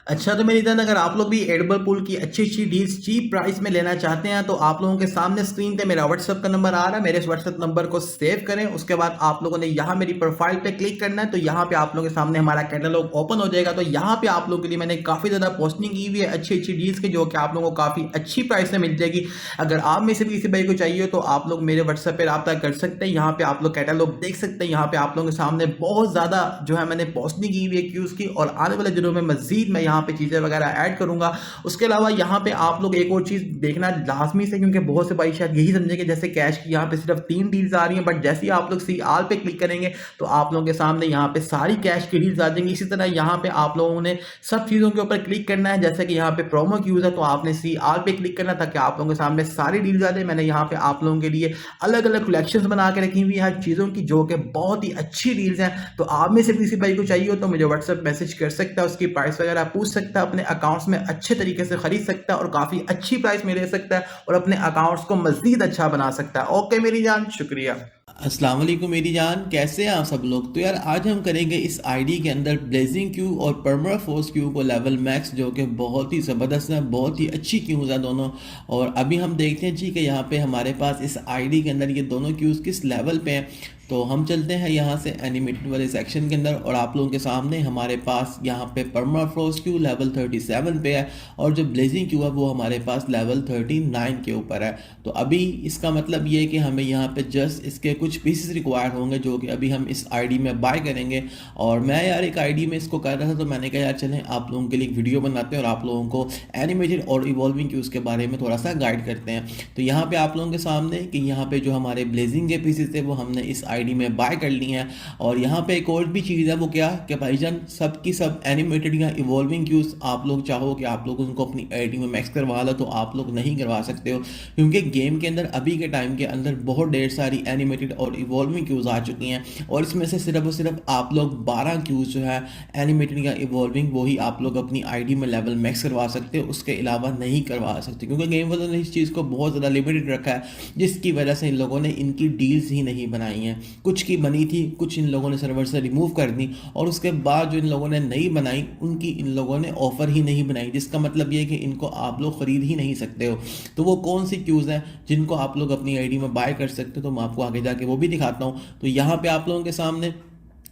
अच्छा, तो मेरी जान अगर आप लोग भी एडिबल पूल की अच्छी-अच्छी डील्स चीप प्राइस में लेना चाहते हैं, तो आप लोगों के सामने स्क्रीन पे मेरा व्हाट्सएप का नंबर आ रहा है। मेरे इस व्हाट्सएप नंबर को सेव करें, उसके बाद आप लोगों ने यहाँ मेरी प्रोफाइल पे क्लिक करना है, तो यहाँ पे आप लोगों के सामने हमारा कैटलॉग ओपन हो जाएगा। तो यहाँ पे आप लोगों के लिए मैंने काफ़ी ज़्यादा पोस्टिंग की हुई है अच्छी-अच्छी डील्स की, जो कि आप लोगों को काफ़ी अच्छी प्राइस में मिल जाएगी। अगर आप में से भी किसी भाई को चाहिए, तो आप लोग मेरे व्हाट्सएप पे राब्ता कर सकते हैं। यहाँ पे आप लोग कैटलॉग देख सकते हैं। यहाँ पे आप लोगों के सामने बहुत ज़्यादा जो है मैंने पोस्टिंग की हुई है क्यूज़ की, और आने वाले दिनों में मज़ीद मैं यहाँ पे चीज़ें वगैरह ऐड करूँगा। उसके अलावा यहाँ पे आप लोग एक और चीज़ देखना लाज़मी से, क्योंकि बहुत से भाई शायद यही समझेंगे जैसे कैश की यहाँ पे सिर्फ 3 डील्स आ रही हैं, बट जैसे ही आप लोग सी ऑल पे क्लिक करेंगे, तो आप लोगों के सामने यहाँ पे सारी कैश की डील्स आ जाएँगी। इसी तरह यहाँ पे आप लोगों ने सब चीज़ों के ऊपर क्लिक करना है, जैसे कि यहाँ पे प्रोमो क्यूज़ है, तो आपने सी ऑल पे क्लिक करना है ताकि आप लोगों के सामने सारी डील्स आ जाए। मैंने यहाँ पे आप लोगों के लिए अलग-अलग कलेक्शंस बना के रखी हुई हैं चीज़ों की, जो कि बहुत ही अच्छी डील्स हैं। तो आप में से किसी भाई को चाहिए हो, तो मुझे व्हाट्सएप मैसेज कर सकता है, उसकी प्राइस वगैरह पूछ सकता है, अपने अकाउंट्स में अच्छे तरीके से खरीद सकता है और काफ़ी अच्छी प्राइस में ले सकता है और अपने अकाउंट्स को मज़ीद अच्छा बना सकता है। ओके मेरी जान, शुक्रिया। अस्सलाम वालेकुम मेरी जान, कैसे हैं आप सब लोग। तो यार आज हम करेंगे इस आईडी के अंदर ब्लेजिंग क्यू और परमाफोर्स क्यू को लेवल मैक्स, जो कि बहुत ही ज़बरदस्त है, बहुत ही अच्छी क्यूज़ हैं दोनों। और अभी हम देखते हैं जी कि यहाँ पे हमारे पास इस आईडी के अंदर ये दोनों क्यूज़ किस लेवल पे हैं। तो हम चलते हैं यहाँ से एनिमेटेड वाले सेक्शन के अंदर, और आप लोगों के सामने हमारे पास यहाँ पे परमाफ्रोस्ट क्यू लेवल 37 पे है, और जो ब्लेजिंग क्यू है वो हमारे पास लेवल 39 के ऊपर है। तो अभी इसका मतलब ये है कि हमें यहाँ पे जस्ट इसके कुछ पीसेस रिक्वायर्ड होंगे, जो कि अभी हम इस आईडी में बाय करेंगे। और मैं यार एक आईडी में इसको कर रहा था, तो मैंने कहा यार चलें आप लोगों के लिए एक वीडियो बनाते हैं और आप लोगों को एनिमेटेड और इवॉल्विंग क्यूज़ के बारे में थोड़ा सा गाइड करते हैं। तो यहाँ पे आप लोगों के सामने कि यहाँ पे जो हमारे ब्लेजिंग के पीसेस थे वो हमने इस आईडी में बाय कर ली हैं। और यहाँ पे एक और भी चीज़ है, वो क्या कि भाईजान सब की सब एनिमेटेड या इवॉल्विंग क्यूज़ आप लोग चाहो कि आप लोग उनको अपनी आईडी में मैक्स करवा लो, तो आप लोग नहीं करवा सकते हो, क्योंकि गेम के अंदर अभी के टाइम के अंदर बहुत ढेर सारी एनिमेटेड और इवॉल्विंग क्यूज़ आ चुकी हैं, और इसमें से सिर्फ और सिर्फ आप लोग 12 क्यूज़ जो है एनिमेटेड या इवॉल्विंग वही आप लोग अपनी आईडी में लेवल मैक्स करवा सकते हो, उसके अलावा नहीं करवा सकते, क्योंकि गेम वालों ने इस चीज़ को बहुत ज़्यादा लिमिटेड रखा है, जिसकी वजह से इन लोगों ने इनकी डील्स ही नहीं बनाई हैं। कुछ की बनी थी, कुछ इन लोगों ने सर्वर से रिमूव कर दी, और उसके बाद जो इन लोगों ने नई बनाई उनकी इन लोगों ने ऑफर ही नहीं बनाई, जिसका मतलब ये है कि इनको आप लोग खरीद ही नहीं सकते हो। तो वो कौन सी क्यूज़ हैं जिनको आप लोग अपनी आईडी में बाय कर सकते हो, तो मैं आपको आगे जाके वो भी दिखाता हूँ। तो यहाँ पे आप लोगों के सामने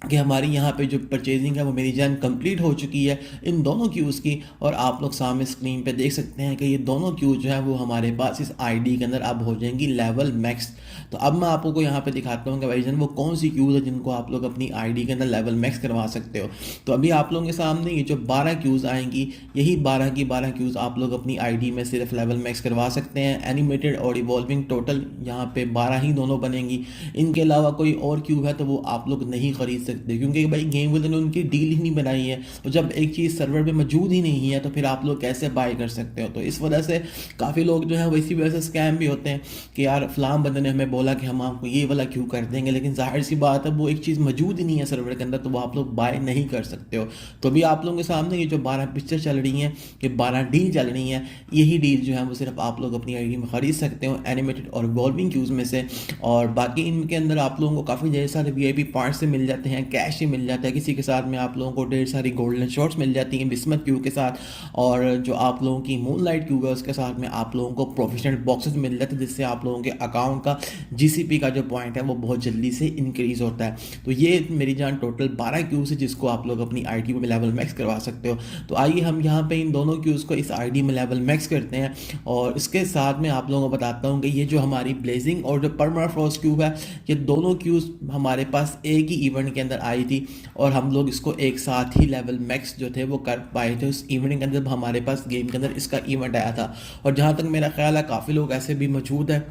कि हमारी यहाँ पे जो परचेजिंग है वो मेरी जान कंप्लीट हो चुकी है इन दोनों क्यूज़ की, और आप लोग सामने स्क्रीन पे देख सकते हैं कि ये दोनों क्यूज़ जो है वो हमारे पास इस आईडी के अंदर अब हो जाएंगी लेवल मैक्स। तो अब मैं आपको यहाँ पे दिखाता हूँ कि भाई जान वो कौन सी क्यूज़ है जिनको आप लोग अपनी आईडी के अंदर लेवल मैक्स करवा सकते हो। तो अभी आप लोगों के सामने ये जो 12 क्यूज़ आएंगी, यही 12 की 12 क्यूज़ आप लोग अपनी आईडी में सिर्फ लेवल मैक्स करवा सकते हैं। एनिमेटेड और इवॉल्विंग टोटल यहाँ पे 12 ही दोनों बनेंगी, इनके अलावा कोई और क्यूब है तो वो आप लोग नहीं खरीद सकते, क्योंकि भाई गेम वालों ने उनकी डील ही नहीं बनाई है। तो जब एक चीज़ सर्वर पे मौजूद ही नहीं है, तो फिर आप लोग कैसे बाय कर सकते हो। तो इस वजह से काफ़ी लोग जो है वो इसी वजह से स्कैम भी होते हैं कि यार फलाम बंदे ने हमें बोला कि हम आपको ये वाला क्यू कर देंगे, लेकिन जाहिर सी बात है वो एक चीज़ मौजूद ही नहीं है सर्वर के अंदर, तो वो आप लोग बाय नहीं कर सकते हो। तो अभी आप लोगों के सामने ये जो 12 पिक्चर चल रही हैं, ये 12 डील चल रही हैं, यही डील जो है वो सिर्फ आप लोग अपनी आईडी में खरीद सकते हो एनिमेटेड और इवॉल्विंग क्यूज़ में से। और बाकी इनके अंदर आप लोगों को काफ़ी ढेर सारे वीआईपी पार्ट्स से मिल जाते हैं, कैश ही मिल जाता है, किसी के साथ में आप लोगों को ढेर सारी गोल्डन शॉट्स मिल जाती हैं बिस्मत क्यू के साथ, और जो आप लोगों की मून लाइट क्यू है उसके साथ में आप लोगों को प्रोफेशनल बॉक्सेस मिल जाते हैं, जिससे आप लोगों के अकाउंट का जीसीपी का जो पॉइंट है वो बहुत जल्दी से इंक्रीज होता है। तो ये मेरी जान टोटल 12 क्यूज़ है जिसको आप लोग अपनी आईडी में लेवल मैक्स करवा सकते हो। तो आइए हम यहाँ पे इन दोनों क्यूज़ को इस आईडी में लेवल मैक्स करते हैं, और इसके साथ में आप लोगों को बताता हूँ कि ये जो हमारी ब्लेजिंग और जो परमाफ्रॉस्ट क्यूब है, ये दोनों क्यूज़ हमारे पास एक ही इवेंट के अंदर आई थी, और हम लोग इसको एक साथ ही लेवल मैक्स जो थे वो कर पाए थे उस इवेंट के अंदर। हमारे पास गेम के अंदर इसका इवेंट आया था, और जहाँ तक मेरा ख्याल है काफ़ी लोग ऐसे भी मौजूद हैं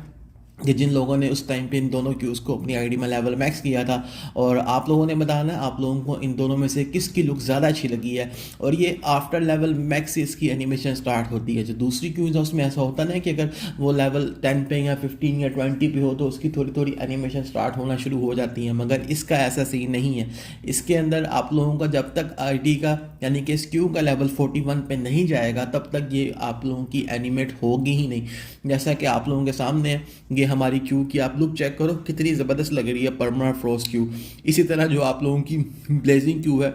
कि जिन लोगों ने उस टाइम पे इन दोनों क्यूज़ को अपनी आईडी में लेवल मैक्स किया था। और आप लोगों ने बताना है आप लोगों को इन दोनों में से किसकी लुक ज़्यादा अच्छी लगी है। और ये आफ्टर लेवल मैक्स से इसकी एनिमेशन स्टार्ट होती है। जो दूसरी क्यूज़ है उसमें ऐसा होता ना कि अगर वो लेवल 10 पे या 15 या 20 पे हो तो उसकी थोड़ी थोड़ी एनिमेशन स्टार्ट होना शुरू हो जाती है, मगर इसका ऐसा सीन नहीं है। इसके अंदर आप लोगों का जब तक आईडी का यानी कि इस क्यू का लेवल 41 पे नहीं जाएगा तब तक ये आप लोगों की एनिमेट होगी ही नहीं। जैसा कि आप लोगों के सामने ये हमारी क्यू की आप लुक चेक करो कितनी ज़बरदस्त लग रही है परमाफ्रॉस्ट क्यू। इसी तरह जो आप लोगों की ब्लेजिंग क्यू है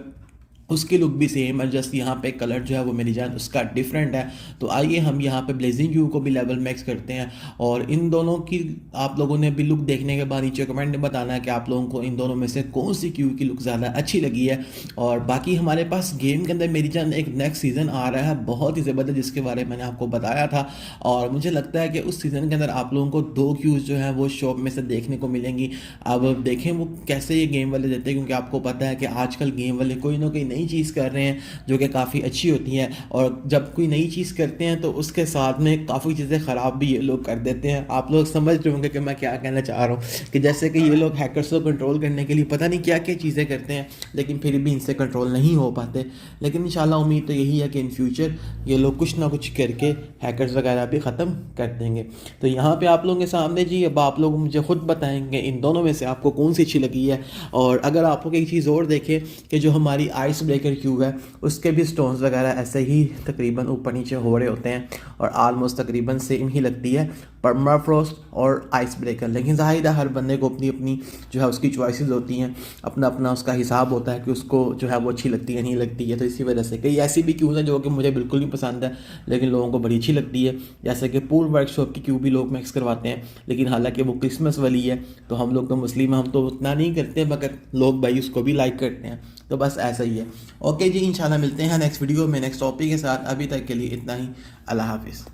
उसकी लुक भी सेम है, जस्ट यहाँ पे कलर जो है वो मेरी जान उसका डिफरेंट है। तो आइए हम यहाँ पे ब्लेजिंग क्यू को भी लेवल मैक्स करते हैं, और इन दोनों की आप लोगों ने भी लुक देखने के बाद नीचे कमेंट में बताना है कि आप लोगों को इन दोनों में से कौन सी क्यू की लुक ज़्यादा अच्छी लगी है। और बाकी हमारे पास गेम के अंदर मेरी जान एक नेक्स्ट सीज़न आ रहा है बहुत ही ज़बरदस्त, जिसके बारे में मैंने आपको बताया था। और मुझे लगता है कि उस सीज़न के अंदर आप लोगों को 2 क्यूज़ जो है वो शॉप में से देखने को मिलेंगी। अब देखें वो कैसे ये गेम वाले देते हैं, क्योंकि आपको पता है कि आजकल गेम वाले कोई ना कोई नई चीज़ कर रहे हैं जो कि काफ़ी अच्छी होती है, और जब कोई नई चीज़ करते हैं तो उसके साथ में काफ़ी चीज़ें ख़राब भी ये लोग कर देते हैं। आप लोग समझ रहे होंगे कि मैं क्या कहना चाह रहा हूँ, कि जैसे कि ये लोग हैकर्स को कंट्रोल करने के लिए पता नहीं क्या क्या चीज़ें करते हैं, लेकिन फिर भी इनसे कंट्रोल नहीं हो पाते। लेकिन इंशाल्लाह उम्मीद तो यही है कि इन फ्यूचर ये लोग कुछ ना कुछ करके हैकर्स वगैरह भी ख़त्म कर देंगे। तो यहाँ पे आप लोगों के सामने जी, अब आप लोग मुझे खुद बताएंगे इन दोनों में से आपको कौन सी अच्छी लगी है। और अगर आप लोग एक चीज़ और देखें कि जो हमारी आइस ब्रेकर क्यूब है उसके भी स्टोन्स वगैरह ऐसे ही तकरीबन ऊपर नीचे हो रहे होते हैं, और आलमोस्ट तकरीबन सेम ही लगती है परमाफ्रॉस्ट और आइस ब्रेकर। लेकिन ज़ाहिर है हर बंदे को अपनी अपनी जो है उसकी चॉइसेस होती हैं, अपना अपना उसका हिसाब होता है कि उसको जो है वो अच्छी लगती है नहीं लगती है। तो इसी वजह से कई ऐसी भी क्यूज़ हैं जो कि मुझे बिल्कुल नहीं पसंद है लेकिन लोगों को बड़ी अच्छी लगती है, जैसे कि पूल वर्कशॉप की क्यूब भी लोग मैक्स करवाते हैं, लेकिन हालांकि वो क्रिसमस वाली है, तो हम लोग तो मुस्लिम, हम तो उतना नहीं करते, मगर लोग भाई उसको भी लाइक करते हैं। तो बस ऐसा ही है। ओके जी, इंशाल्लाह मिलते हैं नेक्स्ट वीडियो में नेक्स्ट टॉपिक के साथ। अभी तक के लिए इतना ही। अल्लाह हाफिज़।